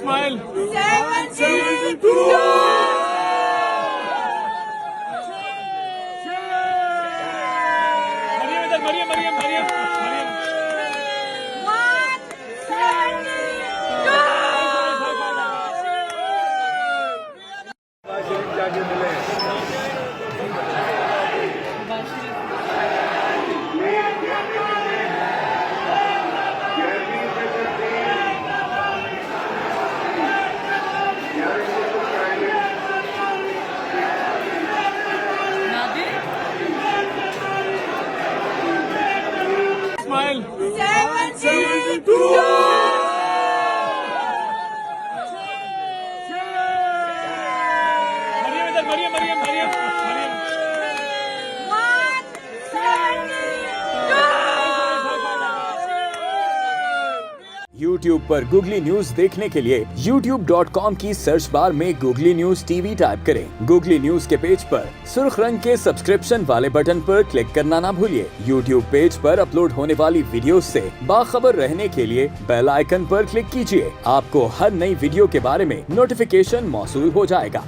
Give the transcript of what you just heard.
Smile. 72. Mariam, Mariam, Mariam, Mariam. 172. Smile. 72. Mariam, Mariam, Mariam, Mariam. 172. YouTube पर googly news देखने के लिए youtube.com की सर्च बार में गूगली न्यूज टीवी टाइप करें। गूगली न्यूज के पेज पर सुर्ख रंग के सब्सक्रिप्शन वाले बटन पर क्लिक करना ना भूलिए। YouTube पेज पर अपलोड होने वाली वीडियोस से बाखबर रहने के लिए बेल आइकन पर क्लिक कीजिए। आपको हर नई वीडियो के बारे में नोटिफिकेशन मौसूल हो जाएगा।